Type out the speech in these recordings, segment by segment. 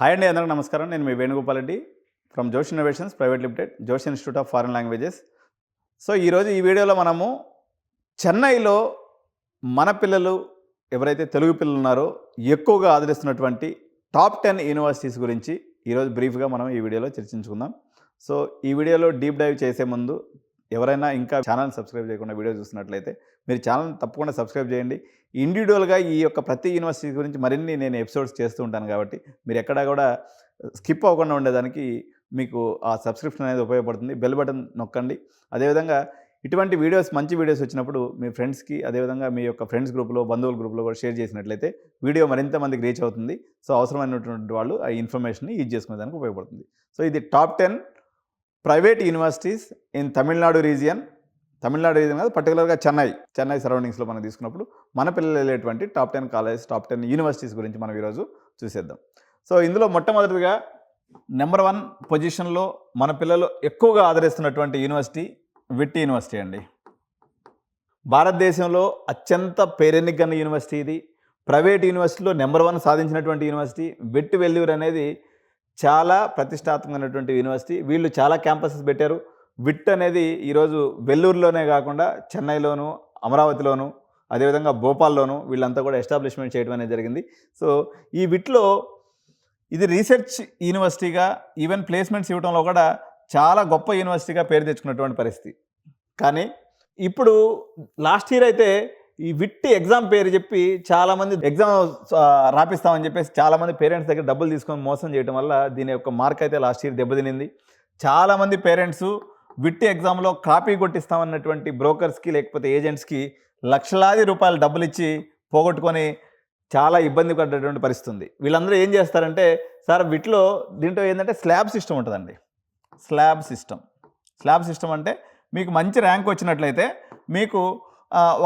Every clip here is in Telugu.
హాయ్ అండి, అందరికీ నమస్కారం. నేను మీ వేణుగోపాల్ రెడ్డి ఫ్రమ్ జోష్ ఇన్నోవేషన్స్ ప్రైవేట్ లిమిటెడ్, జోష్ institute of foreign languages. So ఈరోజు ఈ వీడియోలో మనము చెన్నైలో మన పిల్లలు ఎవరైతే తెలుగు పిల్లలు ఉన్నారో ఎక్కువగా ఆదరిస్తున్నటువంటి టాప్ 10 యూనివర్సిటీస్ గురించి ఈరోజు బ్రీఫ్గా మనం ఈ వీడియోలో చర్చించుకుందాం. సో ఈ వీడియోలో డీప్ డైవ్ చేసే ముందు ఎవరైనా ఇంకా ఛానల్ సబ్స్క్రైబ్ చేయకుండా వీడియో చూస్తున్నట్లయితే మీరు ఛానల్ తప్పకుండా సబ్స్క్రైబ్ చేయండి. ఇండివిజువల్గా ఈ యొక్క ప్రతి యూనివర్సిటీ గురించి మరిన్ని నేను ఎపిసోడ్స్ చేస్తూ ఉంటాను కాబట్టి మీరు ఎక్కడా కూడా స్కిప్ అవ్వకుండా ఉండేదానికి మీకు ఆ సబ్స్క్రిప్షన్ అనేది ఉపయోగపడుతుంది. బెల్ బటన్ నొక్కండి. అదేవిధంగా ఇటువంటి వీడియోస్, మంచి వీడియోస్ వచ్చినప్పుడు మీ ఫ్రెండ్స్కి, అదేవిధంగా మీ యొక్క ఫ్రెండ్స్ గ్రూప్లో, బంధువుల గ్రూప్లో కూడా షేర్ చేసినట్లయితే వీడియో మరింత మందికి రీచ్ అవుతుంది. సో అవసరమైనటువంటి వాళ్ళు ఆ ఇన్ఫర్మేషన్ని యూజ్ చేసుకునేదానికి ఉపయోగపడుతుంది. సో ఇది top 10 private universities in Tamil Nadu region కాదు, పర్టికులర్గా చెన్నై సరౌండింగ్స్లో మనం తీసుకున్నప్పుడు మన పిల్లలు వెళ్ళేటువంటి టాప్ 10 కాలేజెస్, టాప్ 10 యూనివర్సిటీస్ గురించి మనం ఈరోజు చూసేద్దాం. సో ఇందులో మొట్టమొదటిగా నెంబర్ 1 పొజిషన్లో మన పిల్లలు ఎక్కువగా ఆదరిస్తున్నటువంటి యూనివర్సిటీ విట్టి యూనివర్సిటీ అండి. భారతదేశంలో అత్యంత పేరెన్నికన్న యూనివర్సిటీ ఇది. ప్రైవేట్ యూనివర్సిటీలో నెంబర్ 1 సాధించినటువంటి యూనివర్సిటీ విట్టి వెల్లూరు అనేది చాలా ప్రతిష్టాత్మకమైనటువంటి యూనివర్సిటీ. వీళ్ళు చాలా క్యాంపసెస్ పెట్టారు. విట్ అనేది ఈరోజు వెల్లూరులోనే కాకుండా చెన్నైలోను, అమరావతిలోను, అదేవిధంగా భోపాల్లోను వీళ్ళంతా కూడా ఎస్టాబ్లిష్మెంట్ చేయడం అనేది జరిగింది. సో ఈ విట్లో ఇది రీసెర్చ్ యూనివర్సిటీగా, ఈవెన్ ప్లేస్మెంట్స్ ఇవ్వడంలో కూడా చాలా గొప్ప యూనివర్సిటీగా పేరు తెచ్చుకున్నటువంటి పరిస్థితి. కానీ ఇప్పుడు లాస్ట్ ఇయర్ అయితే ఈ విట్టి ఎగ్జామ్ పేరు చెప్పి చాలామంది ఎగ్జామ్ రాపిస్తామని చెప్పేసి చాలామంది పేరెంట్స్ దగ్గర డబ్బులు తీసుకొని మోసం చేయడం వల్ల దీని యొక్క మార్క్ అయితే లాస్ట్ ఇయర్ దెబ్బతినింది. చాలామంది పేరెంట్స్ విట్టి ఎగ్జామ్లో కాపీ కొట్టిస్తామన్నటువంటి బ్రోకర్స్కి, లేకపోతే ఏజెంట్స్కి లక్షలాది రూపాయలు డబ్బులు ఇచ్చి పోగొట్టుకొని చాలా ఇబ్బంది పడ్డటువంటి పరిస్థితి ఉంది. వీళ్ళందరూ ఏం చేస్తారంటే, సార్ వీటిలో దీంట్లో ఏంటంటే స్లాబ్ సిస్టమ్ ఉంటుందండి. స్లాబ్ సిస్టమ్ అంటే మీకు మంచి ర్యాంక్ వచ్చినట్లయితే మీకు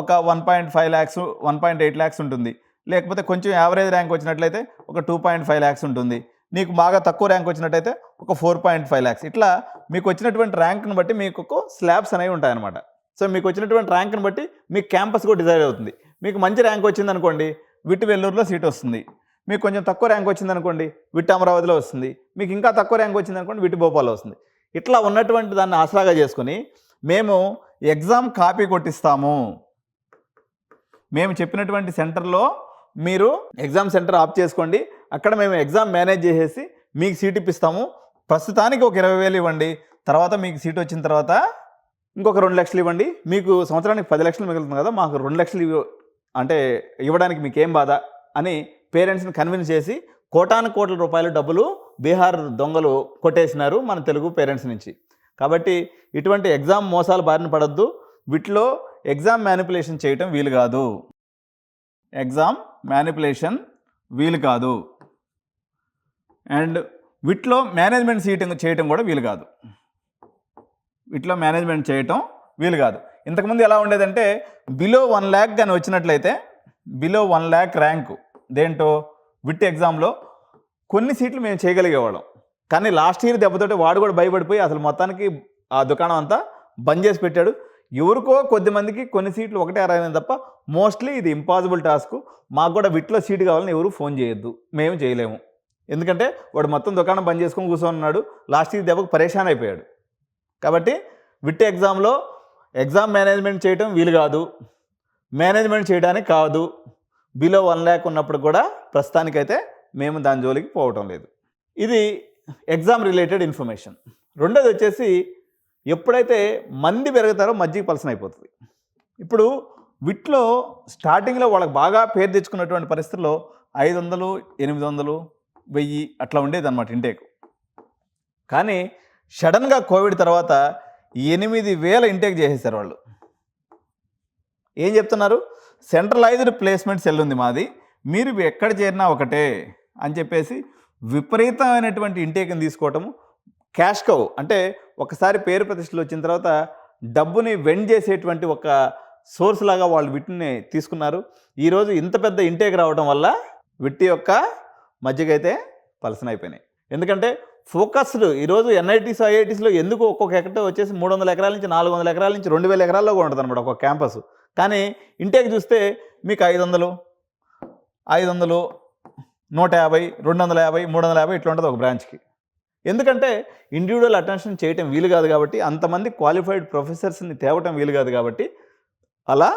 ఒక 1.5 lakhs, 1.8 lakhs ఉంటుంది. లేకపోతే కొంచెం యావరేజ్ ర్యాంక్ వచ్చినట్లయితే ఒక 2.5 lakhs ఉంటుంది. నీకు బాగా తక్కువ ర్యాంక్ వచ్చినట్టయితే ఒక 4.5 lakhs. ఇట్లా మీకు వచ్చినటువంటి ర్యాంక్ను బట్టి మీకు ఒక స్లాబ్స్ అనేవి ఉంటాయన్నమాట. సో మీకు వచ్చినటువంటి ర్యాంక్ను బట్టి మీకు క్యాంపస్ కూడా డిసైడ్ అవుతుంది. మీకు మంచి ర్యాంక్ వచ్చిందనుకోండి, విట్టి వెల్లూరులో సీట్ వస్తుంది. మీకు కొంచెం తక్కువ ర్యాంక్ వచ్చిందనుకోండి, విట్టి అమరావతిలో వస్తుంది. మీకు ఇంకా తక్కువ ర్యాంక్ వచ్చిందనుకోండి, విట్టి భోపాల్లో వస్తుంది. ఇట్లా ఉన్నటువంటి దాన్ని ఆసరాగా చేసుకొని మేము ఎగ్జామ్ కాపీ కొట్టిస్తాము, మేము చెప్పినటువంటి సెంటర్లో మీరు ఎగ్జామ్ సెంటర్ ఆఫ్ చేసుకోండి, అక్కడ మేము ఎగ్జామ్ మేనేజ్ చేసేసి మీకు సీట్ ఇప్పిస్తాము, ప్రస్తుతానికి ఒక 20,000 ఇవ్వండి, తర్వాత మీకు సీట్ వచ్చిన తర్వాత ఇంకొక 2 లక్షలు ఇవ్వండి, మీకు సంవత్సరానికి 10 లక్షలు మిగులుతుంది కదా, మాకు 2 లక్షలు అంటే ఇవ్వడానికి మీకేం బాధ అని పేరెంట్స్ని కన్విన్స్ చేసి కోటాను కోట్ల రూపాయల డబ్బులు బీహార్ దొంగలు కొట్టేసినారు మన తెలుగు పేరెంట్స్ నుంచి. కాబట్టి ఇటువంటి ఎగ్జామ్ మోసాలు బారిన పడద్దు. వీటిలో ఎగ్జామ్ మ్యానిపులేషన్ చేయటం వీలు కాదు. అండ్ వీటిలో మేనేజ్మెంట్ చేయటం కూడా వీలు కాదు. ఇంతకుముందు ఎలా ఉండేదంటే బిలో 1 lakh కానీ వచ్చినట్లయితే, బిలో 1 lakh ర్యాంకు దేంటో విట్ ఎగ్జామ్లో కొన్ని సీట్లు మేము చేయగలిగేవాళ్ళం. కానీ లాస్ట్ ఇయర్ దెబ్బతోటి వాడు కూడా భయపడిపోయి అసలు మొత్తానికి ఆ దుకాణం అంతా బంద్ చేసి పెట్టాడు. ఎవరికో కొద్ది మందికి కొన్ని సీట్లు ఒకటే అరైంది తప్ప మోస్ట్లీ ఇది ఇంపాసిబుల్ టాస్క్. మాకు కూడా విట్లో సీటు కావాలని ఎవరు ఫోన్ చేయొద్దు, మేము చేయలేము. ఎందుకంటే వాడు మొత్తం దుకాణం బంద్ చేసుకొని కూర్చొని లాస్ట్ ఇయర్ దెబ్బకు పరేషాన్ అయిపోయాడు. కాబట్టి విట్ ఎగ్జామ్లో ఎగ్జామ్ మేనేజ్మెంట్ చేయటం వీలు కాదు, మేనేజ్మెంట్ చేయడానికి కాదు. బిలో 1 lakh ఉన్నప్పుడు కూడా ప్రస్తుతానికైతే మేము దాని జోలికి పోవటం లేదు. ఇది ఎగ్జామ్ రిలేటెడ్ ఇన్ఫర్మేషన్. రెండోది వచ్చేసి, ఎప్పుడైతే మంది పెరుగుతారో మజ్జిగ పలసన అయిపోతుంది. ఇప్పుడు విట్లో స్టార్టింగ్లో వాళ్ళకి బాగా పేరు తెచ్చుకున్నటువంటి పరిస్థితుల్లో 500, 800, 1000 అట్లా ఉండేది అనమాట ఇంటేక్. కానీ సడన్గా కోవిడ్ తర్వాత 8,000 ఇంటేక్ చేసేసారు వాళ్ళు. ఏం చెప్తున్నారు, సెంట్రలైజ్డ్ ప్లేస్మెంట్ సెల్ ఉంది మాది, మీరు ఎక్కడ చేరినా ఒకటే అని చెప్పేసి విపరీతమైనటువంటి ఇంటేక్ని తీసుకోవటము. క్యాష్ కౌ అంటే ఒకసారి పేరు ప్రతిష్టలు వచ్చిన తర్వాత డబ్బుని వెండ్ చేసేటువంటి ఒక సోర్స్ లాగా వాళ్ళు వీటిని తీసుకున్నారు. ఈరోజు ఇంత పెద్ద ఇంటేక్ రావడం వల్ల విట్టి యొక్క మజ్జిగ అయితే పలసన అయిపోయినాయి. ఎందుకంటే ఫోకస్డ్ ఈరోజు ఎన్ఐటీస్, ఐఐటీస్లో ఎందుకు ఒక్కొక్క ఎకట వచ్చేసి 300 ఎకరాల నుంచి 400 ఎకరాల నుంచి 2,000 ఎకరాల్లో కూడా ఉంటుంది అనమాట ఒక క్యాంపస్. కానీ ఇంటేక్ చూస్తే మీకు 500, 150, 250, 350 ఇట్లా ఉంటుంది ఒక బ్రాంచ్కి. ఎందుకంటే ఇండివిజువల్ అటెన్షన్ చేయటం వీలు కాదు కాబట్టి, అంతమంది క్వాలిఫైడ్ ప్రొఫెసర్స్ని తేవటం వీలు కాదు కాబట్టి అలా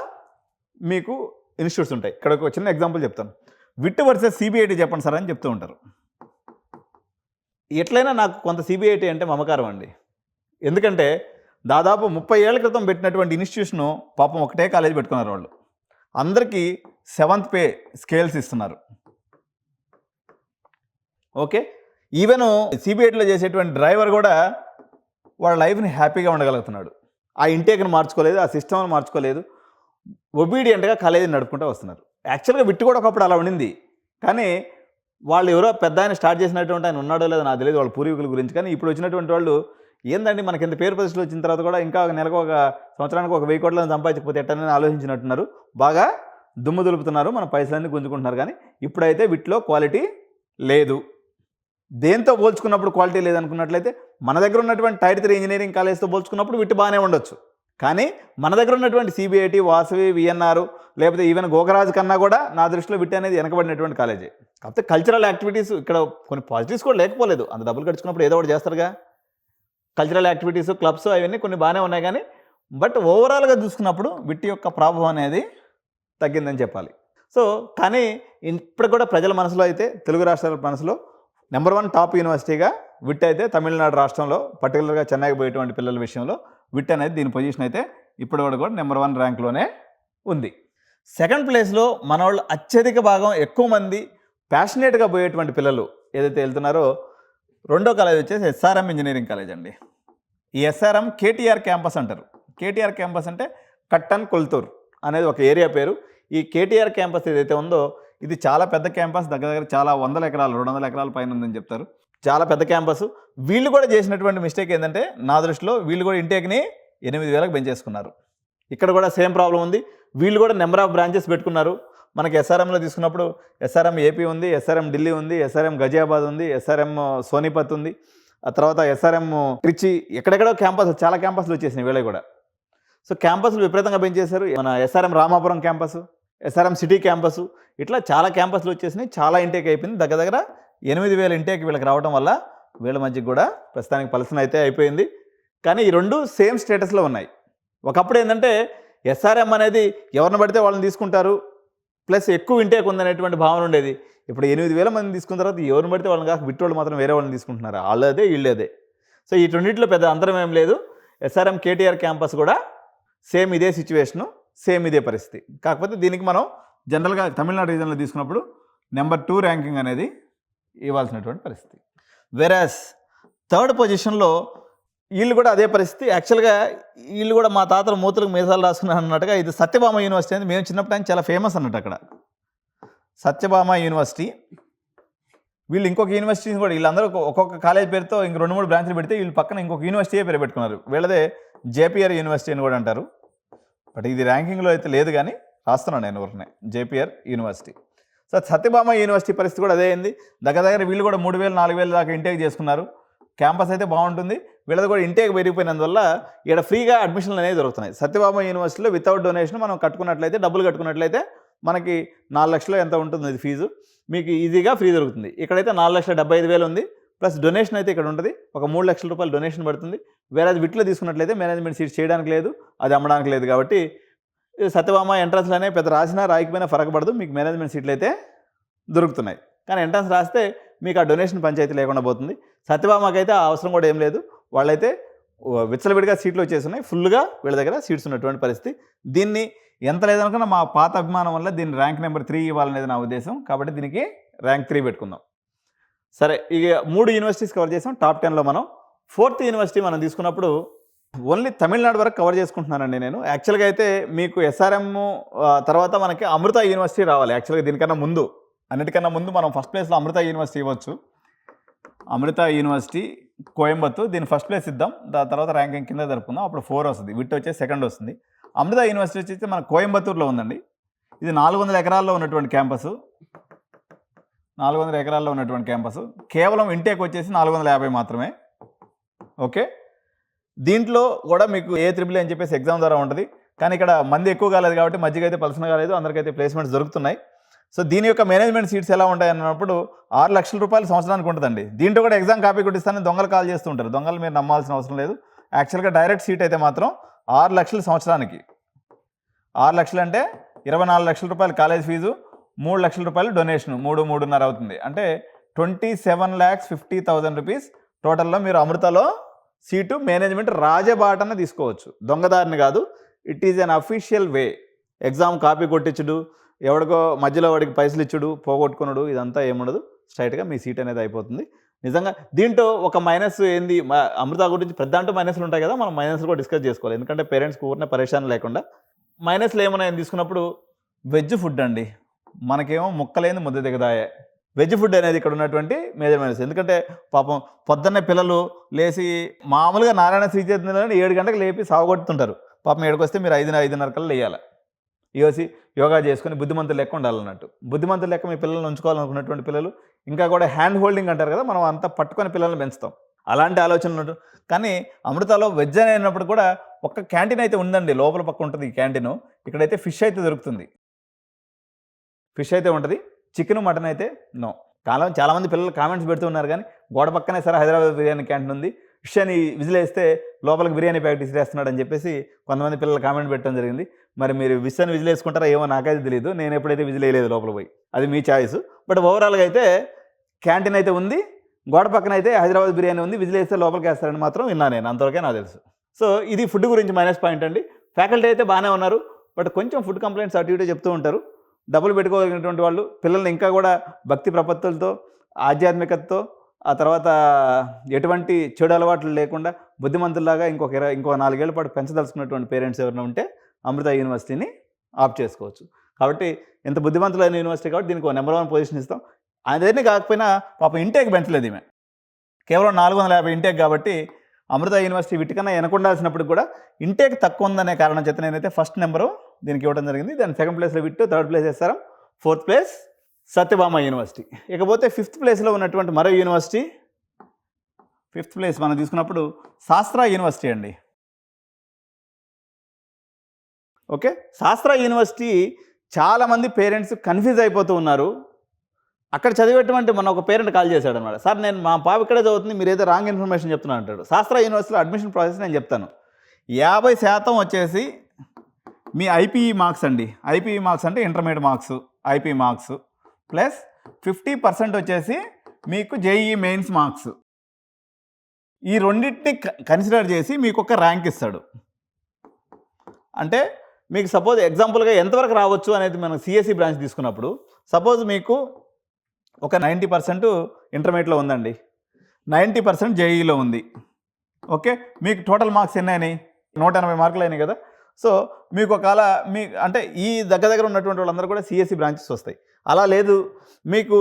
మీకు ఇన్స్టిట్యూట్స్ ఉంటాయి. ఇక్కడ ఒక చిన్న ఎగ్జాంపుల్ చెప్తాను. విట్ వర్సెస్ సిబిఐటి చెప్పండి సార్ అని చెప్తూ ఉంటారు. ఎట్లయినా నాకు కొంత సిబిఐటి అంటే మమకారం అండి. ఎందుకంటే దాదాపు 30 ఏళ్ల క్రితం పెట్టినటువంటి ఇన్స్టిట్యూషను పాపం ఒకటే కాలేజ్ పెట్టుకున్నారు వాళ్ళు. అందరికీ 7th పే స్కేల్స్ ఇస్తున్నారు. ఓకే, ఈవెన్ సిబిఐటిలో చేసేటువంటి డ్రైవర్ కూడా వాళ్ళ లైఫ్ని హ్యాపీగా ఉండగలుగుతున్నాడు. ఆ ఇంటేక్ని మార్చుకోలేదు, ఆ సిస్టమ్ని మార్చుకోలేదు, ఒబీడియంట్గా కాలేజీని నడుపుకుంటూ వస్తున్నారు. యాక్చువల్గా విట్టు కూడా ఒకప్పుడు అలా ఉండింది. కానీ వాళ్ళు ఎవరో పెద్ద ఆయన స్టార్ట్ చేసినటువంటి ఆయన ఉన్నాడో లేదో నాకు తెలియదు వాళ్ళ పూర్వీకుల గురించి. కానీ ఇప్పుడు వచ్చినటువంటి వాళ్ళు ఏందండి మనకి ఇంత పేరు ప్రతిష్టలు వచ్చిన తర్వాత కూడా ఇంకా నెలకు ఒక సంవత్సరానికి 1000 కోట్లను సంపాదించకపోతే ఎట్టని ఆలోచించినట్టున్నారు. బాగా దుమ్ము దులుపుతున్నారు, మన పైసలన్నీ గుంజుకుంటున్నారు. కానీ ఇప్పుడైతే వీటిలో క్వాలిటీ లేదు. దేంతో పోల్చుకున్నప్పుడు క్వాలిటీ లేదనుకున్నట్లయితే మన దగ్గర ఉన్నటువంటి టైర్ 3 ఇంజనీరింగ్ కాలేజ్తో పోల్చుకున్నప్పుడు విట్టు బాగానే ఉండొచ్చు. కానీ మన దగ్గర ఉన్నటువంటి సిబిఐటి, వాసవి, విఎన్ఆర్ లేకపోతే ఈవెన్ గోకరాజు కన్నా కూడా నా దృష్టిలో విట్ అనేది వెనకబడినటువంటి కాలేజే. కాకపోతే కల్చరల్ యాక్టివిటీస్ ఇక్కడ కొన్ని పాజిటివ్స్ కూడా లేకపోలేదు. అంత డబ్బులు ఖర్చుకున్నప్పుడు ఏదో ఒకటి చేస్తారుగా. కల్చరల్ యాక్టివిటీస్, క్లబ్స్ అవన్నీ కొన్ని బాగానే ఉన్నాయి. కానీ బట్ ఓవరాల్గా చూసుకున్నప్పుడు విట్ యొక్క ప్రభావం అనేది తగ్గిందని చెప్పాలి. సో కానీ ఇప్పుడు కూడా ప్రజల మనసులో అయితే, తెలుగు రాష్ట్రాల మనసులో నెంబర్ 1 టాప్ యూనివర్సిటీగా విట్ అయితే తమిళనాడు రాష్ట్రంలో, పర్టికులర్గా చెన్నైకి పోయేటువంటి పిల్లల విషయంలో విట్ అనేది దీని పొజిషన్ అయితే ఇప్పటి వరకు కూడా నెంబర్ 1 ర్యాంక్లోనే ఉంది. సెకండ్ ప్లేస్లో మన వాళ్ళు అత్యధిక భాగం ఎక్కువ మంది ప్యాషనేట్గా పోయేటువంటి పిల్లలు ఏదైతే వెళ్తున్నారో రెండో కాలేజ్ వచ్చేసి ఎస్ఆర్ఎం ఇంజనీరింగ్ కాలేజ్ అండి. ఈ ఎస్ఆర్ఎం కేటీఆర్ క్యాంపస్ అంటారు. కేటీఆర్ క్యాంపస్ అంటే కట్టన్ కొల్తూర్ అనేది ఒక ఏరియా పేరు. ఈ కేటీఆర్ క్యాంపస్ ఏదైతే ఉందో ఇది చాలా పెద్ద క్యాంపస్. దగ్గర చాలా 100 ఎకరాలు, 200 ఎకరాల పైన ఉందని చెప్తారు. చాలా పెద్ద క్యాంపస్. వీళ్ళు కూడా చేసినటువంటి మిస్టేక్ ఏంటంటే నా దృష్టిలో వీళ్ళు కూడా ఇంటేక్ని 8000కి పెంచేసుకున్నారు. ఇక్కడ కూడా సేమ్ ప్రాబ్లం ఉంది. వీళ్ళు కూడా నెంబర్ ఆఫ్ బ్రాంచెస్ పెట్టుకున్నారు. మనకి ఎస్ఆర్ఎంలో తీసుకున్నప్పుడు ఎస్ఆర్ఎం ఏపీ ఉంది, ఎస్ఆర్ఎం ఢిల్లీ ఉంది, ఎస్ఆర్ఎం గజియాబాద్ ఉంది, ఎస్ఆర్ఎం సోనిపత్ ఉంది, ఆ తర్వాత ఎస్ఆర్ఎం ట్రిచి, ఎక్కడెక్కడో క్యాంపస్, చాలా క్యాంపస్లు వచ్చేసినాయి వీళ్ళకి కూడా. సో క్యాంపస్లు విపరీతంగా పెంచేశారు. మన SRM Ramapuram campus, SRM city campus, ఇట్లా చాలా క్యాంపస్లు వచ్చేసినాయి. చాలా ఇంటేక్ అయిపోయింది. దగ్గర 8000 ఇంటేక్ వీళ్ళకి రావడం వల్ల వీళ్ళ మధ్యకి కూడా ప్రస్తుతానికి పలసన అయితే అయిపోయింది. కానీ ఈ రెండు సేమ్ స్టేటస్లో ఉన్నాయి. ఒకప్పుడు ఏంటంటే ఎస్ఆర్ఎం అనేది ఎవరిని పడితే వాళ్ళని తీసుకుంటారు, ప్లస్ ఎక్కువ ఇంటేక్ ఉందనేటువంటి భావన ఉండేది. ఇప్పుడు 8000 మంది తీసుకున్న తర్వాత ఎవరిని పడితే వాళ్ళని కాక విట్ వాళ్ళు మాత్రం వేరే వాళ్ళని తీసుకుంటున్నారు. వాళ్ళదే వీళ్ళదే. సో ఈ రెండింటిలో పెద్ద అంతరం ఏం లేదు. ఎస్ఆర్ఎం కేటీఆర్ క్యాంపస్ కూడా సేమ్ ఇదే సిచ్యువేషను, సేమ్ ఇదే పరిస్థితి. కాకపోతే దీనికి మనం జనరల్గా తమిళనాడు రీజన్లో తీసుకున్నప్పుడు నెంబర్ 2 ర్యాంకింగ్ అనేది ఇవ్వాల్సినటువంటి పరిస్థితి. వెరాస్ థర్డ్ పొజిషన్లో వీళ్ళు కూడా అదే పరిస్థితి. యాక్చువల్గా వీళ్ళు కూడా మా తాతలు మూతులకు మీసాలు రాసుకున్నారు అన్నట్టుగా ఇది సత్యభామ యూనివర్సిటీ అనేది మేము చిన్నప్పుడు ఆయన చాలా ఫేమస్ అన్నట్టు అక్కడ సత్యభామ యూనివర్సిటీ. వీళ్ళు ఇంకొక యూనివర్సిటీని కూడా వీళ్ళందరూ ఒక్కొక్క కాలేజ్ పేరుతో ఇంక 2-3 బ్రాంచ్లు పెడితే వీళ్ళు పక్కన ఇంకొక యూనివర్సిటీ పేరు పెట్టుకున్నారు. వీళ్ళదే జేపీఆర్ యూనివర్సిటీ అని కూడా అంటారు. బట్ ఇది ర్యాంకింగ్లో అయితే లేదు, కానీ రాస్తున్నాను నేను ఊరినే JPR university. So Satyabhama university పరిస్థితి కూడా అదే అయింది. దగ్గర వీళ్ళు కూడా 3000-4000 దాకా ఇంటేక్ చేసుకున్నారు. క్యాంపస్ అయితే బాగుంటుంది. వీళ్ళది కూడా ఇంటేక్ పెరిగిపోయినందువల్ల ఇక్కడ ఫ్రీగా అడ్మిషన్లు అనేవి దొరుకుతున్నాయి. సత్యభామ యూనివర్సిటీలో వితౌట్ డొనేషన్ మనం కట్టుకున్నట్లయితే, డబ్బులు కట్టుకున్నట్లయితే మనకి 4 లక్షలు ఎంత ఉంటుంది ఇది ఫీజు, మీకు ఈజీగా ఫ్రీ దొరుకుతుంది. ఇక్కడైతే 4,75,000 ఉంది, ప్లస్ డొనేషన్ అయితే ఇక్కడ ఉంటుంది. ఒక 3 లక్షల రూపాయలు డొనేషన్ పడుతుంది. వేరే విట్లో తీసుకున్నట్లయితే మేనేజ్మెంట్ సీట్స్ చేయడానికి లేదు, అది అమ్మడానికి లేదు. కాబట్టి సత్యభామ ఎంట్రన్స్లు అనేవి పెద్ద రాసినా రాయకపోయినా ఫరక పడదు, మీకు మేనేజ్మెంట్ సీట్లు అయితే దొరుకుతున్నాయి. కానీ ఎంట్రన్స్ రాస్తే మీకు ఆ డొనేషన్ పంచాయతీ లేకుండా పోతుంది. సత్యభామకైతే ఆ అవసరం కూడా ఏం లేదు. వాళ్ళైతే విచ్చలవిడిగా సీట్లు వచ్చేస్తున్నాయి. ఫుల్గా వీళ్ళ దగ్గర సీట్స్ ఉన్నటువంటి పరిస్థితి. దీన్ని ఎంత లేదనుకున్నా మా పాత అభిమానం వల్ల దీన్ని ర్యాంక్ నెంబర్ 3 ఇవ్వాలనేది నా ఉద్దేశం. కాబట్టి దీనికి ర్యాంక్ 3 పెట్టుకుందాం. సరే, ఇక 3 యూనివర్సిటీస్ కవర్ చేసాం. టాప్ 10లో మనం 4th యూనివర్సిటీ మనం తీసుకున్నప్పుడు ఓన్లీ తమిళనాడు వరకు కవర్ చేసుకుంటున్నానండి నేను. యాక్చువల్గా అయితే మీకు ఎస్ఆర్ఎం తర్వాత మనకి అమృత యూనివర్సిటీ రావాలి. యాక్చువల్గా దీనికన్నా ముందు, అన్నిటికన్నా ముందు మనం ఫస్ట్ ప్లేస్లో అమృత యూనివర్సిటీ ఇవ్వచ్చు. అమృత యూనివర్సిటీ కోయంబత్తూర్, దీని ఫస్ట్ ప్లేస్ ఇద్దాం. దాని తర్వాత ర్యాంకింగ్ కింద జరుపుకుందాం. అప్పుడు 4 వస్తుంది, విట్ వచ్చే సెకండ్ వస్తుంది. అమృత యూనివర్సిటీ వచ్చేసి మన కోయంబత్తూర్లో ఉందండి. ఇది 400 ఎకరాల్లో ఉన్నటువంటి క్యాంపస్. 400 ఎకరాల్లో ఉన్నటువంటి క్యాంపస్. కేవలం ఇంటేక్ వచ్చేసి 450 మాత్రమే. ఓకే, దీంట్లో కూడా మీకు AAA అని చెప్పేసి ఎగ్జామ్ ద్వారా ఉంటుంది. కానీ ఇక్కడ మంది ఎక్కువ కాలేదు కాబట్టి మధ్యకి అయితే పలసన కాలేదు, అందరికైతే ప్లేస్మెంట్స్ దొరుకుతున్నాయి. సో దీని యొక్క మేనేజ్మెంట్ సీట్స్ ఎలా ఉంటాయి అన్నప్పుడు 6 లక్షల రూపాయలు సంవత్సరానికి ఉంటుందండి. దీంట్లో కూడా ఎగ్జామ్ కాపీ కొట్టిస్తానని దొంగలు కాల్ చేస్తూ ఉంటారు. దొంగలు మీరు నమ్మాల్సిన అవసరం లేదు. యాక్చువల్గా డైరెక్ట్ సీట్ అయితే మాత్రం 6 లక్షలు సంవత్సరానికి. 6 లక్షలు అంటే 24 లక్షల రూపాయలు కాలేజ్ ఫీజు, 3 లక్షల రూపాయలు డొనేషన్, 3.5 అవుతుంది. అంటే 27,50,000 రూపీస్ టోటల్లో మీరు అమృతలో సీటు మేనేజ్మెంట్ రాజబాటన తీసుకోవచ్చు. దొంగదారిని కాదు, it is unofficial way. Exam copy కొట్టించుడు, ఎవడికో మధ్యలో వాడికి పైసలు ఇచ్చుడు, పోగొట్టుకున్నాడు, ఇదంతా ఏముండదు. స్ట్రైట్గా మీ సీట్ అనేది అయిపోతుంది. నిజంగా దీంట్లో ఒక మైనస్ ఏంది, అమృత గురించి పెద్ద అంటూ మైనస్లు ఉంటాయి కదా, మనం మైనస్లు కూడా డిస్కస్ చేసుకోవాలి. ఎందుకంటే పేరెంట్స్కి ఊరినే పరేషాన్ లేకుండా. మైనస్లు ఏమన్నాయని తీసుకున్నప్పుడు వెజ్ ఫుడ్ అండి. మనకేమో ముక్కలేని ముద్ద దిగదాయే. వెజ్ ఫుడ్ అనేది ఇక్కడ ఉన్నటువంటి మేజర్ మైనస్. ఎందుకంటే పాపం పొద్దున్నే పిల్లలు లేచి మామూలుగా నారాయణ శ్రీ చైతన్యలోనే 7 గంటలకు లేపి సాగుకొడుతుంటారు. పాపం 7కి వస్తే మీరు 5:30 కల్లా లేయాలి. ఇవసి యోగా చేసుకొని బుద్ధిమంతులు లెక్క ఉండాలన్నట్టు. బుద్ధిమంతులు లెక్క మీ పిల్లల్ని ఉంచుకోవాలనుకున్నటువంటి పిల్లలు ఇంకా కూడా హ్యాండ్ హోల్డింగ్ అంటారు కదా, మనం అంతా పట్టుకొని పిల్లల్ని పెంచుతాం. అలాంటి ఆలోచనలు. కానీ అమృతలో వెజ్ అయినప్పుడు కూడా ఒక్క క్యాంటీన్ అయితే ఉందండి, లోపల పక్క ఉంటుంది ఈ క్యాంటీన్. ఇక్కడైతే ఫిష్ అయితే దొరుకుతుంది, ఫిష్ అయితే ఉంటుంది. చికెన్ మటన్ అయితే నో. చాలామంది పిల్లలు కామెంట్స్ పెడుతున్నారు, కానీ గోడ పక్కనే సరే హైదరాబాద్ బిర్యానీ క్యాంటీన్ ఉంది, ఫిష్ అని విజిలేస్తే లోపలికి బిర్యానీ ప్యాకెట్ ఇసిరేస్తున్నాడు అని చెప్పేసి కొంతమంది పిల్లలు కామెంట్ పెట్టడం జరిగింది. మరి మీరు విష్ అని విజిల్ వేసుకుంటారా ఏమో నాకైతే తెలియదు. నేను ఎప్పుడైతే విజిల్ వేయలేదు లోపల పోయి, అది మీ ఛాయిస్. బట్ ఓవరాల్గా అయితే క్యాంటీన్ అయితే ఉంది, గోడ పక్కన అయితే హైదరాబాద్ బిర్యానీ ఉంది, విజిల్ వేస్తే లోపలికి వేస్తారని మాత్రం విన్నాను నేను, అంతవరకే నాకు తెలుసు. సో ఇది ఫుడ్ గురించి మైనస్ పాయింట్ అండి. ఫ్యాకల్టీ అయితే బాగానే ఉన్నారు, బట్ కొంచెం ఫుడ్ కంప్లైంట్స్ అటు ఇటు చెప్తూ ఉంటారు. డబ్బులు పెట్టుకోగలిగినటువంటి వాళ్ళు పిల్లల్ని ఇంకా కూడా భక్తి ప్రపత్తులతో, ఆధ్యాత్మికతతో, ఆ తర్వాత ఎటువంటి చెడు అలవాట్లు లేకుండా బుద్ధిమంతుల్లాగా ఇంకో 4 ఏళ్ల పాటు పెంచదలుచుకున్నటువంటి పేరెంట్స్ ఎవరైనా ఉంటే అమృత యూనివర్సిటీని ఆప్ చేసుకోవచ్చు. కాబట్టి ఇంత బుద్ధిమంతులైన యూనివర్సిటీ కాబట్టి దీనికి నెంబర్ 1 పొజిషన్ ఇస్తాం. అదేనే కాకపోయినా పాపం ఇంటేక్ పెంచలేదు ఈమె, కేవలం 450 ఇంటేక్. కాబట్టి అమృత యూనివర్సిటీ వీటికన్నా వెనకుండాల్సినప్పుడు కూడా ఇంటేక్ తక్కువ ఉందనే కారణం చేత నేనైతే ఫస్ట్ నెంబరు దీనికి ఇవ్వడం జరిగింది. దాని సెకండ్ ప్లేస్లో విట్టు, థర్డ్ ప్లేస్ వేస్తారం, ఫోర్త్ ప్లేస్ సత్యభామ యూనివర్సిటీ. ఇకపోతే 5th ప్లేస్లో ఉన్నటువంటి మరో యూనివర్సిటీ, 5th ప్లేస్ మనం తీసుకున్నప్పుడు శాస్త్ర యూనివర్సిటీ అండి. ఓకే, శాస్త్ర యూనివర్సిటీ చాలామంది పేరెంట్స్ కన్ఫ్యూజ్ అయిపోతూ ఉన్నారు. అక్కడ చదివేటువంటి మన ఒక పేరెంట్ కాల్ చేశాడు అనమాట, సార్ నేను మా పాప ఇక్కడే చదువుతుంది, మీరు ఏదో రాంగ్ ఇన్ఫర్మేషన్ చెప్తున్నారు అంటాడు. శాస్త్ర యూనివర్సిటీలో అడ్మిషన్ ప్రాసెస్ నేను చెప్తాను. 50% వచ్చేసి మీ ఐపీఈ మార్క్స్ అండి. ఐపీఈ మార్క్స్ అంటే intermediate marks, IP marks plus 50% వచ్చేసి మీకు జేఈఈ మెయిన్స్ మార్క్స్. ఈ రెండింటిని కన్సిడర్ చేసి మీకు ఒక ర్యాంక్ ఇస్తాడు. అంటే మీకు సపోజ్ ఎగ్జాంపుల్గా ఎంతవరకు రావచ్చు అనేది మనం సిఎస్సి బ్రాంచ్ తీసుకున్నప్పుడు, సపోజ్ మీకు ఒక 90% ఇంటర్మీడియట్లో ఉందండి, 90% జేఈఈలో ఉంది. ఓకే, మీకు టోటల్ మార్క్స్ ఎన్ని అయినాయి? 180 మార్కులు అయినాయి కదా. సో మీకు ఒకవేళ అంటే ఈ దగ్గర ఉన్నటువంటి వాళ్ళందరూ కూడా సిఎస్సి బ్రాంచెస్ వస్తాయి. అలా లేదు, మీకు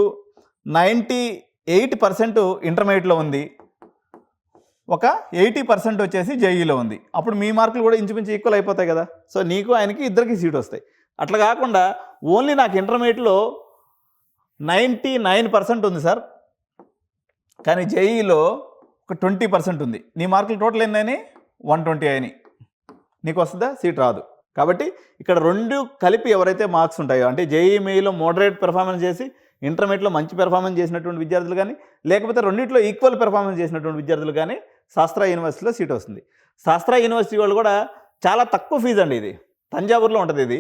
98% ఇంటర్మీడియట్లో ఉంది, ఒక 80% వచ్చేసి జేఈలో ఉంది. అప్పుడు మీ మార్కులు కూడా ఇంచుమించు ఈక్వల్ అయిపోతాయి కదా. సో నీకు ఆయనకి ఇద్దరికి సీట్ వస్తాయి. అట్లా కాకుండా ఓన్లీ నాకు ఇంటర్మీడియట్లో 99% ఉంది సార్, కానీ జేఈలో ఒక 20% ఉంది, నీ మార్కులు టోటల్ ఎన్ని అయినాయి? 120 అయినాయి, నీకు వస్తుందా? సీట్ రాదు. కాబట్టి ఇక్కడ 2 కలిపి ఎవరైతే మార్క్స్ ఉంటాయో, అంటే జేఈఈ మెయిన్లో మోడరేట్ పెర్ఫార్మెన్స్ చేసి ఇంటర్మీడియట్లో మంచి పెర్ఫార్మెన్స్ చేసినటువంటి విద్యార్థులు కానీ, లేకపోతే రెండింటిలో ఈక్వల్ పెర్ఫార్మెన్స్ చేసినటువంటి విద్యార్థులు కానీ శాస్త్ర యూనివర్సిటీలో సీట్ వస్తుంది. శాస్త్ర యూనివర్సిటీ వాళ్ళు కూడా చాలా తక్కువ ఫీజు అండి. ఇది తంజావూరులో ఉంటుంది, ఇది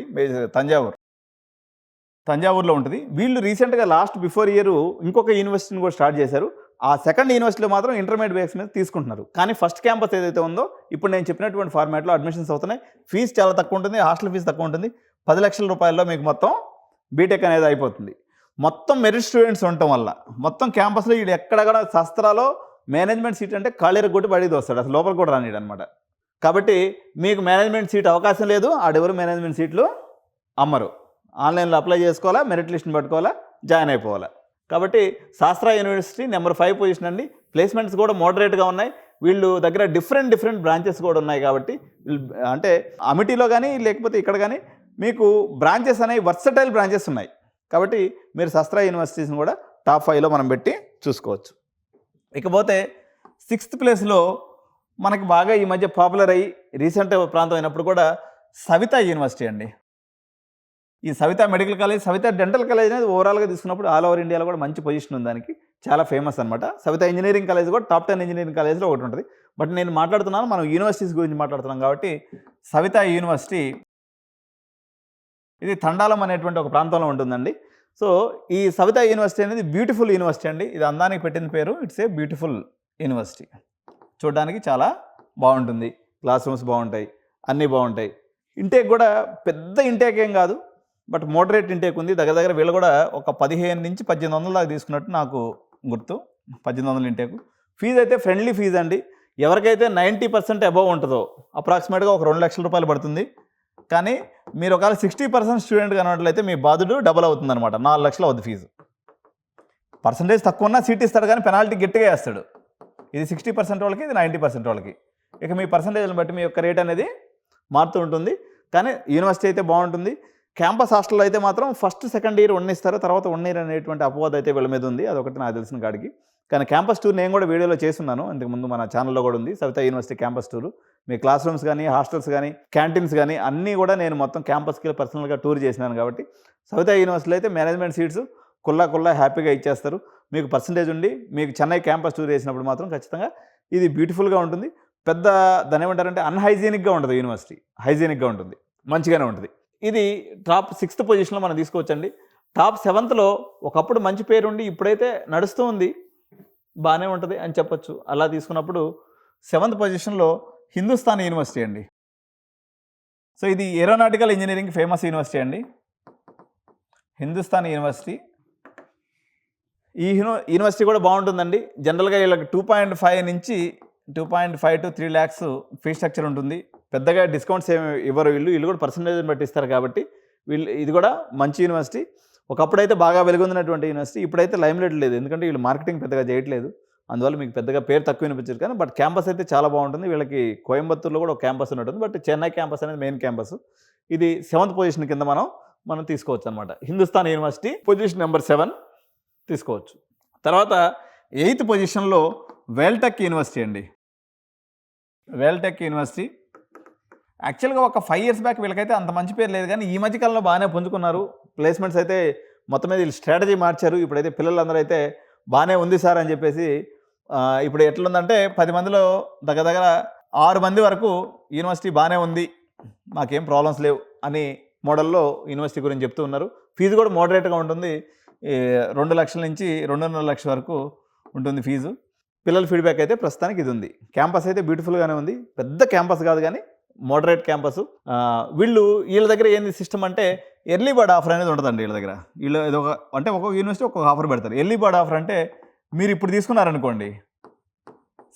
తంజావూరులో ఉంటుంది. వీళ్ళు రీసెంట్గా బిఫోర్ ఇయర్ ఇంకొక యూనివర్సిటీని కూడా స్టార్ట్ చేశారు. ఆ సెకండ్ యూనివర్సిటీలో మాత్రం ఇంటర్మీడియట్ బేస్ మీద తీసుకుంటున్నారు. కానీ ఫస్ట్ క్యాంపస్ ఏదైతే ఉందో ఇప్పుడు నేను చెప్పినటువంటి ఫార్మాట్లో అడ్మిషన్స్ అవుతున్నాయి. ఫీజు చాలా తక్కువ ఉంటుంది, హాస్టల్ ఫీజు తక్కువ ఉంటుంది. 10 లక్షల రూపాయల్లో మీకు మొత్తం బీటెక్ అనేది అయిపోతుంది. మొత్తం మెరిట్ స్టూడెంట్స్ ఉండటం వల్ల మొత్తం క్యాంపస్లో వీడు ఎక్కడ కూడా శాస్త్రాలో మేనేజ్మెంట్ సీట్ అంటే ఖాళీర కొట్టి బయటికి వస్తాడు, అసలు లోపల కూడా రానిడు అనమాట. కాబట్టి మీకు మేనేజ్మెంట్ సీట్ అవకాశం లేదు, ఆడెవరు మేనేజ్మెంట్ సీట్లు అమ్మరు. ఆన్లైన్లో అప్లై చేసుకోవాలా, మెరిట్ లిస్ట్ని పట్టుకోవాలా, జాయిన్ అయిపోవాలా. కాబట్టి శాస్త్ర యూనివర్సిటీ నెంబర్ 5 పొజిషన్ అండి. ప్లేస్మెంట్స్ కూడా మోడరేట్గా ఉన్నాయి. వీళ్ళు దగ్గర డిఫరెంట్ బ్రాంచెస్ కూడా ఉన్నాయి. కాబట్టి అంటే అమిటీలో కానీ లేకపోతే ఇక్కడ కానీ మీకు బ్రాంచెస్ అనేవి వర్సటైల్ బ్రాంచెస్ ఉన్నాయి. కాబట్టి మీరు శాస్త్ర యూనివర్సిటీస్ని కూడా టాప్ 5లో మనం పెట్టి చూసుకోవచ్చు. ఇకపోతే 6th ప్లేస్లో మనకి బాగా ఈ మధ్య పాపులర్ అయ్యి రీసెంట్ ప్రాంతం అయినప్పుడు కూడా సవితా యూనివర్సిటీ అండి. ఈ Saveetha medical college, Saveetha dental college అనేది ఓవరాల్గా తీసుకున్నప్పుడు ఆల్ ఓవర్ ఇండియాలో కూడా మంచి పొజిషన్ ఉంది దానికి, చాలా ఫేమస్ అనమాట. సవిత ఇంజనీరింగ్ కాలేజ్ కూడా టాప్ 10 ఇంజనీరింగ్ కాలేజ్లో ఒకటి ఉంటుంది. బట్ నేను మాట్లాడుతున్నాను, మనం యూనివర్సిటీస్ గురించి మాట్లాడుతున్నాం కాబట్టి సవిత యూనివర్సిటీ ఇది తండాలం అనేటువంటి ఒక ప్రాంతంలో ఉంటుందండి. సో ఈ సవిత యూనివర్సిటీ అనేది బ్యూటిఫుల్ యూనివర్సిటీ అండి. ఇది అందానికి పెట్టిన పేరు, ఇట్స్ ఏ బ్యూటిఫుల్ యూనివర్సిటీ. చూడడానికి చాలా బాగుంటుంది, క్లాస్ రూమ్స్ బాగుంటాయి, అన్నీ బాగుంటాయి. ఇంటేక్ కూడా పెద్ద ఇంటేక్ ఏం కాదు, బట్ మోడరేట్ ఇంటేక్ ఉంది. దగ్గర వీళ్ళు కూడా ఒక 15 నుంచి 1800 దాకా తీసుకున్నట్టు నాకు గుర్తు. 1800 ఇంటేక్. ఫీజు అయితే ఫ్రెండ్లీ ఫీజు అండి. ఎవరికైతే 90% అబవ్ ఉంటుందో అప్రాక్సిమేట్గా ఒక 2 లక్షల రూపాయలు పడుతుంది. కానీ మీరు ఒకవేళ 60% స్టూడెంట్ కన్నట్లయితే మీ బాధుడు డబుల్ అవుతుంది అనమాట. 4 లక్షలు అవుతుంది ఫీజు. పర్సంటేజ్ తక్కువ ఉన్నా సీట్ ఇస్తాడు, కానీ పెనాల్టీ గట్టిగా వేస్తాడు. ఇది 60% వాళ్ళకి, ఇది 90% వాళ్ళకి. ఇక మీ పర్సంటేజ్ని బట్టి మీ యొక్క రేట్ అనేది మారుతూ ఉంటుంది. కానీ యూనివర్సిటీ అయితే బాగుంటుంది. క్యాంపస్ హాస్టల్లో అయితే మాత్రం ఫస్ట్ సెకండ్ ఇయర్ 1 ఇస్తారు, తర్వాత 1 ఇయర్ అనేటువంటి అపవాదం అయితే వీళ్ళ మీద ఉంది. అదొకటి నాకు తెలిసిన కాడికి. కానీ క్యాంపస్ టూర్ నేను కూడా వీడియోలో చేస్తున్నాను, ఇంతకుముందు మన ఛానల్లో కూడా ఉంది సవిత యూనివర్సిటీ క్యాంపస్ టూర్. మీ క్లాస్ రూమ్స్ కానీ, హాస్టల్స్ కానీ, క్యాంటీన్స్ కానీ అన్నీ కూడా నేను మొత్తం క్యాంపస్కి పర్సనల్గా టూర్ చేసినాను. కాబట్టి సవిత యూనివర్సిటీలో అయితే మేనేజ్మెంట్ సీట్స్ కుల్లా హ్యాపీగా ఇచ్చేస్తారు. మీకు పర్సంటేజ్ ఉండి మీకు చెన్నై క్యాంపస్ టూర్ చేసినప్పుడు మాత్రం ఖచ్చితంగా ఇది బ్యూటిఫుల్గా ఉంటుంది. పెద్ద దాని ఏమంటారంటే అన్హైజీనిక్గా ఉంటుంది యూనివర్సిటీ, హైజీనిక్గా ఉంటుంది, మంచిగానే ఉంటుంది. ఇది టాప్ 6th పొజిషన్లో మనం తీసుకోవచ్చండి. టాప్ 7thలో ఒకప్పుడు మంచి పేరుండి ఇప్పుడైతే నడుస్తూ ఉంది, బాగానే ఉంటుంది అని చెప్పొచ్చు. అలా తీసుకున్నప్పుడు 7th పొజిషన్లో హిందుస్థాన్ యూనివర్సిటీ అండి. సో ఇది ఏరోనాటికల్ ఇంజనీరింగ్ ఫేమస్ యూనివర్సిటీ అండి, హిందుస్థాన్ యూనివర్సిటీ. ఈ యూనివర్సిటీ కూడా బాగుంటుందండి. జనరల్గా వీళ్ళకి 2.5 నుంచి 2.5 to 3 lakhs ఫీ స్ట్రక్చర్ ఉంటుంది. పెద్దగా డిస్కౌంట్స్ ఏమి ఇవ్వరు వీళ్ళు కూడా పర్సంటేజ్ని బట్టి ఇస్తారు. కాబట్టి ఇది కూడా మంచి యూనివర్సిటీ. ఒకప్పుడైతే బాగా వెలుగొందినటువంటి యూనివర్సిటీ, ఇప్పుడైతే లైమ్లైట్ లేదు, ఎందుకంటే వీళ్ళు మార్కెటింగ్ పెద్దగా చేయట్లేదు. అందువల్ల మీకు పెద్దగా పేరు తక్కువ వినిపించదు. కానీ బట్ క్యాంపస్ అయితే చాలా బాగుంటుంది. వీళ్ళకి కోయంబత్తూరులో కూడా ఒక క్యాంపస్ ఉంటుంది, బట్ చెన్నై క్యాంపస్ అనేది మెయిన్ క్యాంపస్. ఇది 7th పొజిషన్ కింద మనం తీసుకోవచ్చు అనమాట. హిందుస్థాన్ యూనివర్సిటీ పొజిషన్ నెంబర్ 7 తీసుకోవచ్చు. తర్వాత 8th పొజిషన్లో వేల్టెక్ యూనివర్సిటీ అండి. వేల్టెక్ యూనివర్సిటీ యాక్చువల్గా ఒక 5 years బ్యాక్ వీళ్ళకైతే అంత మంచి పేరు లేదు, కానీ ఈ మధ్యకాలంలో బాగానే పుంజుకున్నారు. ప్లేస్మెంట్స్ అయితే మొత్తం మీద వీళ్ళు స్ట్రాటజీ మార్చారు. ఇప్పుడైతే పిల్లలందరూ అయితే బాగానే ఉంది సార్ అని చెప్పేసి, ఇప్పుడు ఎట్లుందంటే 10 మందిలో దగ్గర 6 మంది వరకు యూనివర్సిటీ బాగానే ఉంది, మాకేం ప్రాబ్లమ్స్ లేవు అని మోడల్లో యూనివర్సిటీ గురించి చెప్తూ ఉన్నారు. ఫీజు కూడా మోడరేట్గా ఉంటుంది. 2 లక్షల నుంచి 2.5 లక్షల వరకు ఉంటుంది ఫీజు. పిల్లల ఫీడ్బ్యాక్ అయితే ప్రస్తుతానికి ఇది ఉంది. క్యాంపస్ అయితే బ్యూటిఫుల్గానే ఉంది, పెద్ద క్యాంపస్ కాదు కానీ మోడరేట్ క్యాంపస్. వీళ్ళ దగ్గర ఏంది సిస్టమ్ అంటే ఎర్లీ బర్డ్ ఆఫర్ అనేది ఉంటుందండి వీళ్ళ దగ్గర. వీళ్ళు అంటే ఒక్కొక్క యూనివర్సిటీ ఒక్కొక్క ఆఫర్ పెడతారు. ఎర్లీ బర్డ్ ఆఫర్ అంటే మీరు ఇప్పుడు తీసుకున్నారనుకోండి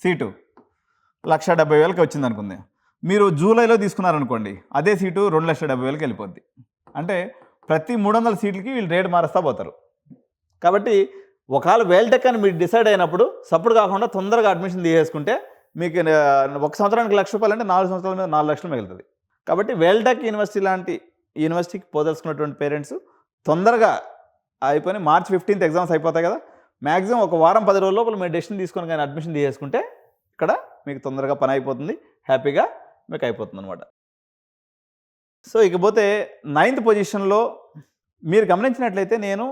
సీటు 1,70,000కి వచ్చింది అనుకుంది, మీరు జూలైలో తీసుకున్నారనుకోండి అదే సీటు 2,70,000కి వెళ్ళిపోద్ది. అంటే ప్రతి 300 సీట్లకి వీళ్ళు రేట్ మారుస్తూ పోతారు. కాబట్టి ఒకవేళ వేల్టెక్ అని మీరు డిసైడ్ అయినప్పుడు సపోర్ట్ కాకుండా తొందరగా అడ్మిషన్ తీసేసుకుంటే మీకు 1 సంవత్సరానికి 1,00,000 రూపాయలు అంటే 4 సంవత్సరాల మీద 4 లక్షలు మిగులుతుంది. కాబట్టి వేల్టెక్ యూనివర్సిటీ లాంటి యూనివర్సిటీకి పోదలుచుకున్నటువంటి పేరెంట్స్ తొందరగా అయిపోయి March 15th ఎగ్జామ్స్ అయిపోతాయి కదా, మ్యాక్సిమం ఒక వారం 10 రోజుల లోపల మీరు డెసిషన్ తీసుకొని కానీ అడ్మిషన్ తీసేసుకుంటే ఇక్కడ మీకు తొందరగా పని అయిపోతుంది, హ్యాపీగా మీకు అయిపోతుంది అనమాట. సో ఇకపోతే 9th పొజిషన్లో మీరు గమనించినట్లయితే నేను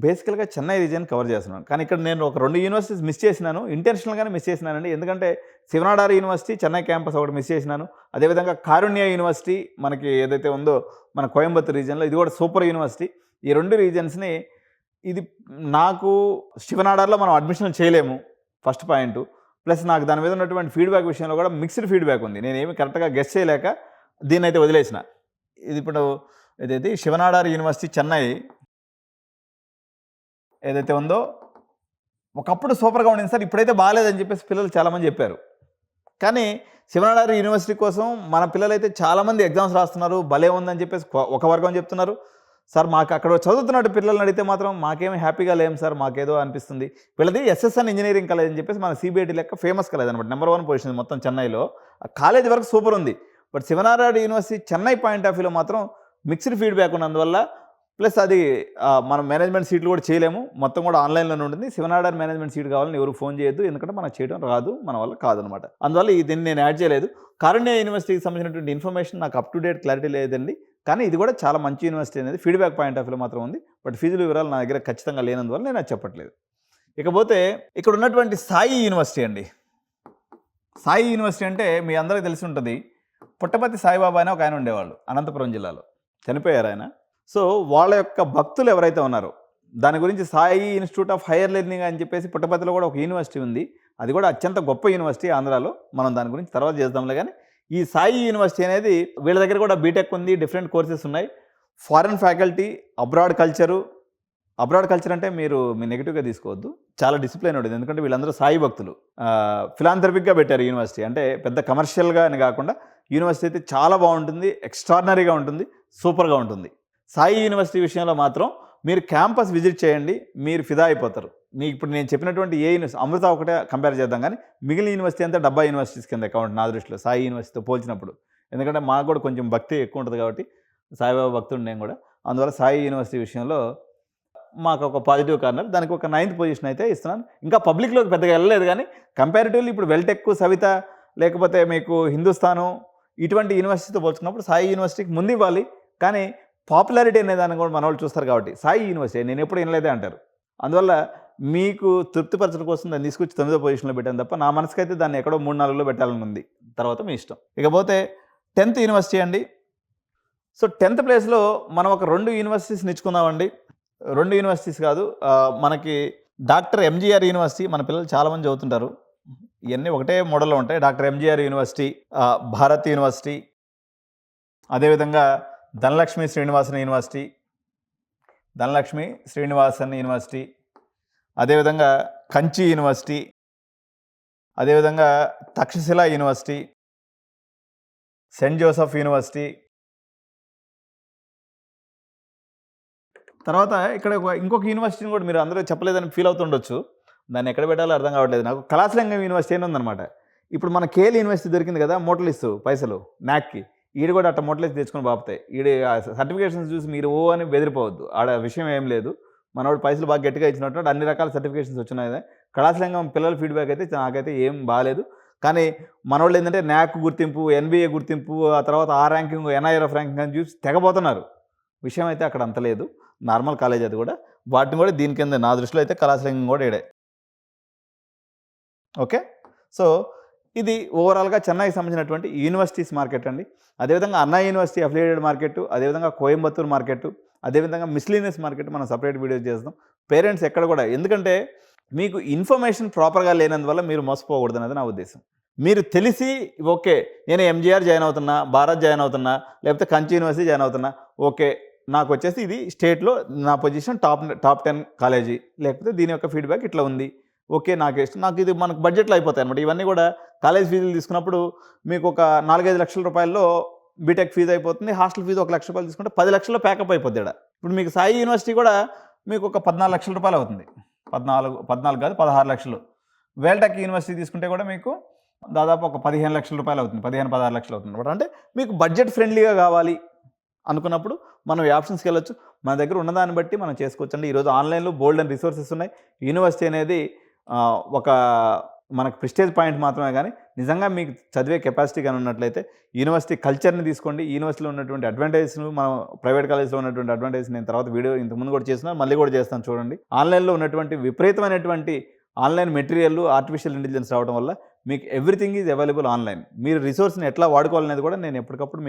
బేసికల్గా చెన్నై రీజియన్ కవర్ చేస్తున్నాను, కానీ ఇక్కడ నేను ఒక 2 యూనివర్సిటీస్ మిస్ చేసినాను, ఇంటెన్షనల్గానే మిస్ చేసినానండి. ఎందుకంటే శివనాడార్ యూనివర్సిటీ చెన్నై క్యాంపస్ ఒకటి మిస్ చేసినాను. అదేవిధంగా కారుణ్య యూనివర్సిటీ మనకి ఏదైతే ఉందో మన కోయంబత్తూర్ రీజియన్లో, ఇది కూడా సూపర్ యూనివర్సిటీ. ఈ 2 రీజియన్స్ని ఇది నాకు శివనాడార్లో మనం అడ్మిషన్ చేయలేము ఫస్ట్ పాయింట్. ప్లస్ నాకు దాని మీద ఉన్నటువంటి ఫీడ్బ్యాక్ విషయంలో కూడా మిక్స్డ్ ఫీడ్బ్యాక్ ఉంది. నేనేమి కరెక్ట్గా గెస్ చేయలేక దీన్ని అయితే వదిలేసిన. ఇది ఇప్పుడు ఏదైతే శివనాడార్ యూనివర్సిటీ చెన్నై ఏదైతే ఉందో ఒకప్పుడు సూపర్గా ఉండింది సార్, ఇప్పుడైతే బాగాలేదని చెప్పేసి పిల్లలు చాలామంది చెప్పారు. కానీ శివనాడార్ యూనివర్సిటీ కోసం మన పిల్లలైతే చాలామంది ఎగ్జామ్స్ రాస్తున్నారు, భలే ఉందని చెప్పేసి ఒక వర్గం చెప్తున్నారు. సార్ మాకు అక్కడ చదువుతున్నట్టు పిల్లల్ని అడిగితే మాత్రం మాకేమీ హ్యాపీగా లేము సార్, మాకేదో అనిపిస్తుంది. వీళ్ళది SSN ఇంజనీరింగ్ కాలేజ్ అని చెప్పేసి మన CBIT లెక్క ఫేమస్ కాలేజ్ అనమాట, నెంబర్ 1 పొజిషన్ మొత్తం చెన్నైలో. ఆ కాలేజ్ వరకు సూపర్ ఉంది. But Shiv Nadar university Chennai point of వ్యూలో మాత్రం మిక్స్డ్ ఫీడ్బ్యాక్ ఉన్నందువల్ల ప్లస్ అది మనం మేనేజ్మెంట్ సీట్లు కూడా చేయలేము, మొత్తం కూడా ఆన్లైన్లోనే ఉంటుంది. 7 మేనేజ్మెంట్ సీట్ కావాలని ఎవరు ఫోన్ చేయొద్దు, ఎందుకంటే మనకు చేయడం రాదు, మన వల్ల కాదనమాట. అందువల్ల దీన్ని నేను యాడ్ చేయలేదు. కారుణ్య యూనివర్సిటీకి సంబంధించినటువంటి ఇన్ఫర్మేషన్ నాకు అప్ టు డేట్ క్లారిటీ లేదండి, కానీ ఇది కూడా చాలా మంచి యూనివర్సిటీ అనేది ఫీడ్బ్యాక్ పాయింట్ ఆఫ్ వ్యూలో మాత్రం ఉంది. బట్ ఫీజుల వివరాలు నా దగ్గర ఖచ్చితంగా లేనందువల్ల నేను అది చెప్పట్లేదు. ఇకపోతే ఇక్కడ ఉన్నటువంటి సాయి యూనివర్సిటీ అండి. సాయి యూనివర్సిటీ అంటే మీ అందరికీ తెలిసి ఉంటుంది, పుట్టపర్తి సాయిబాబా అని ఒక ఆయన ఉండేవాళ్ళు అనంతపురం జిల్లాలో, చనిపోయారు ఆయన. సో వాళ్ళ యొక్క భక్తులు ఎవరైతే ఉన్నారో దాని గురించి Sai institute of higher learning అని చెప్పేసి పుట్టపర్తిలో కూడా ఒక యూనివర్సిటీ ఉంది. అది కూడా అత్యంత గొప్ప యూనివర్సిటీ ఆంధ్రాలో. మనం దాని గురించి తర్వాత చేద్దాంలే. కానీ ఈ సాయి యూనివర్సిటీ అనేది వీళ్ళ దగ్గర కూడా బీటెక్ ఉంది, డిఫరెంట్ కోర్సెస్ ఉన్నాయి, foreign faculty, abroad culture. Abroad culture అంటే మీరు నెగిటివ్గా తీసుకోవద్దు, చాలా డిసిప్లైన్ ఉంటుంది. ఎందుకంటే వీళ్ళందరూ సాయి భక్తులు. ఫిలాంథ్రపిక్గా పెట్టారు యూనివర్సిటీ, అంటే పెద్ద కమర్షియల్గా అని కాకుండా యూనివర్సిటీ అయితే చాలా బాగుంటుంది, ఎక్స్ట్రాడినరీగా ఉంటుంది, సూపర్గా ఉంటుంది. సాయి యూనివర్సిటీ విషయంలో మాత్రం మీరు క్యాంపస్ విజిట్ చేయండి, మీరు ఫిదా అయిపోతారు. మీకు ఇప్పుడు నేను చెప్పినటువంటి ఏ యూనివర్సిటీ, అమృత ఒకటే కంపేర్ చేద్దాం, కానీ మిగిలిన యూనివర్సిటీ అంతా డబ్బా యూనివర్సిటీస్ కింద అకౌంట్ నా దృష్టిలో సాయి యూనివర్సిటీతో పోల్చినప్పుడు. ఎందుకంటే మాకు కూడా కొంచెం భక్తి ఎక్కువ ఉంటుంది కాబట్టి, సాయిబాబా భక్తుడు నేను కూడా. అందువల్ల సాయి యూనివర్సిటీ విషయంలో మాకు ఒక పాజిటివ్ కార్నర్, దానికి ఒక 9th పొజిషన్ అయితే ఇస్తున్నాను. ఇంకా పబ్లిక్లోకి పెద్దగా వెళ్ళలేదు, కానీ కంపారిటివ్లీ ఇప్పుడు వెల్టెక్, సవిత, లేకపోతే మీకు హిందుస్థాను ఇటువంటి యూనివర్సిటీతో పోల్చుకున్నప్పుడు సాయి యూనివర్సిటీకి ముందు ఇవ్వాలి. కానీ పాపులారిటీ అనే దాన్ని కూడా మన వాళ్ళు చూస్తారు కాబట్టి సాయి యూనివర్సిటీ నేను ఎప్పుడు వినలేదే అంటారు. అందువల్ల మీకు తృప్తిపరచడం కోసం దాన్ని తీసుకొచ్చి 9వ పొజిషన్లో పెట్టాను తప్ప, నా మనసుకైతే దాన్ని ఎక్కడో 3-4లో పెట్టాలని ఉంది. తర్వాత మీ ఇష్టం. ఇకపోతే 10th యూనివర్సిటీ అండి. సో 10th ప్లేస్లో మనం ఒక 2 యూనివర్సిటీస్ నిచ్చుకుందామండి. 2 యూనివర్సిటీస్ కాదు, మనకి డాక్టర్ ఎంజీఆర్ యూనివర్సిటీ, మన పిల్లలు చాలామంది చదువుతుంటారు, ఇవన్నీ ఒకటే మోడల్లో ఉంటాయి. Doctor MGR university, Bharat university, అదేవిధంగా ధనలక్ష్మి శ్రీనివాసన్ యూనివర్సిటీ, ధనలక్ష్మి శ్రీనివాసన్ యూనివర్సిటీ, అదేవిధంగా కంచి యూనివర్సిటీ, అదేవిధంగా Takshashila university, Saint Joseph university. తర్వాత ఇక్కడ ఇంకొక యూనివర్సిటీని కూడా మీరు అందరూ చెప్పలేదని ఫీల్ అవుతుండొచ్చు, దాన్ని ఎక్కడ పెట్టాలో అర్థం కావట్లేదు నాకు. కళాశలింగం యూనివర్సిటీ అని ఉందన్నమాట. ఇప్పుడు మన కేఎల్ యూనివర్సిటీ దొరికింది కదా, మూటలు ఇస్తూ పైసలు న్యాక్కి, ఈడు కూడా అట్లా మూటలు ఇచ్చి తెచ్చుకొని బాపుతాయి. ఈడు సర్టిఫికేషన్స్ చూసి మీరు ఓ అని బెదిరిపోవద్దు, ఆడ విషయం ఏం లేదు. మనోడు పైసలు బాగా గట్టిగా ఇచ్చినట్టు అన్ని రకాల సర్టిఫికేషన్స్ వచ్చినాయి. కళాశలింగం పిల్లల ఫీడ్బ్యాక్ అయితే నాకైతే ఏం బాగాలేదు. కానీ మనోళ్ళు ఏంటంటే న్యాక్ గుర్తింపు, ఎన్బిఏ గుర్తింపు, ఆ తర్వాత ఆ ర్యాంకింగ్, ఎన్ఐఆర్ఎఫ్ ర్యాంకింగ్ అని చూసి తెగబోతున్నారు. విషయం అయితే అక్కడ అంత లేదు, నార్మల్ కాలేజ్ అది కూడా. వాటిని కూడా దీని కింద నా దృష్టిలో అయితే కళాశలింగం కూడా ఏడే. ఓకే, సో ఇది ఓవరాల్గా చెన్నైకి సంబంధించినటువంటి యూనివర్సిటీస్ మార్కెట్ అండి. అదేవిధంగా అన్నా యూనివర్సిటీ అఫిలియేటెడ్ మార్కెట్, అదేవిధంగా కోయంబత్తూరు మార్కెట్, అదేవిధంగా మిస్లీనియస్ మార్కెట్ మనం సపరేట్ వీడియోస్ చేస్తాం. పేరెంట్స్ ఎక్కడ కూడా, ఎందుకంటే మీకు ఇన్ఫర్మేషన్ ప్రాపర్గా లేనందువల్ల మీరు మోసపోకూడదు అనేది నా ఉద్దేశం. మీరు తెలిసి ఓకే నేను ఎంజీఆర్ జాయిన్ అవుతున్నా, భారత్ జాయిన్ అవుతున్నా, లేకపోతే కంచి యూనివర్సిటీ జాయిన్ అవుతున్నా, ఓకే నాకు వచ్చేసి ఇది స్టేట్లో నా పొజిషన్ టాప్ 10 కాలేజీ, లేకపోతే దీని యొక్క ఫీడ్బ్యాక్ ఇట్లా ఉంది, ఓకే నాకు ఇష్టం, నాకు ఇది మనకు బడ్జెట్లో అయిపోతాయి అనమాట. ఇవన్నీ కూడా కాలేజ్ ఫీజులు తీసుకున్నప్పుడు మీకు ఒక 4-5 లక్షల రూపాయల్లో బీటెక్ ఫీజు అయిపోతుంది, హాస్టల్ ఫీజు 1 లక్ష రూపాయలు తీసుకుంటే 10 లక్షల్లో ప్యాకప్ అయిపోద్ది. ఇప్పుడు మీకు సాయి యూనివర్సిటీ కూడా మీకు ఒక 14 లక్షల రూపాయలు అవుతుంది, 14 కాదు 16 లక్షలు. వేల్టెక్ యూనివర్సిటీ తీసుకుంటే కూడా మీకు దాదాపు ఒక 15 లక్షల రూపాయలు అవుతుంది, 15-16 లక్షలు అవుతుంది అనమాట. అంటే మీకు బడ్జెట్ ఫ్రెండ్లీగా కావాలి అనుకున్నప్పుడు మనం ఈ ఆప్షన్స్కి వెళ్ళొచ్చు. మన దగ్గర ఉన్నదాన్ని బట్టి మనం చేసుకోవచ్చు అండి. ఈరోజు ఆన్లైన్లో బోల్డ్ అండ్ రిసోర్సెస్ ఉన్నాయి. యూనివర్సిటీ అనేది ఒక మనకు ప్రెస్టేజ్ పాయింట్ మాత్రమే, కానీ నిజంగా మీకు చదివే కెపాసిటీ కానీ ఉన్నట్లయితే యూనివర్సిటీ కల్చర్ని తీసుకోండి. యూనివర్సిటీలో ఉన్నటువంటి అడ్వాంటేజ్ను, మనం ప్రైవేట్ కాలేజ్లో ఉన్నటువంటి అడ్వాంటేజ్ నేను తర్వాత వీడియో ఇంతకుముందు కూడా చేస్తున్నాను, మళ్ళీ కూడా చేస్తాను చూడండి. ఆన్లైన్లో ఉన్నటువంటి విపరీతమైనటువంటి ఆన్లైన్ మెటీరియల్, ఆర్టిఫిషియల్ ఇంటెలిజెన్స్ రావడం వల్ల మీకు ఎవ్రీథింగ్ ఈజ్ అవైలబుల్ ఆన్లైన్. మీరు రిసోర్స్ని ఎట్లా వాడుకోవాలనేది కూడా నేను ఎప్పటికప్పుడు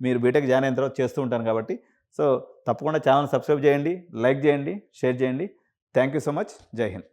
మీరు బీటెక్ జాయిన్ అయిన తర్వాత చేస్తూ ఉంటాను కాబట్టి, సో తప్పకుండా ఛానల్ సబ్స్క్రైబ్ చేయండి, లైక్ చేయండి, షేర్ చేయండి. Thank you so much. జై హింద్.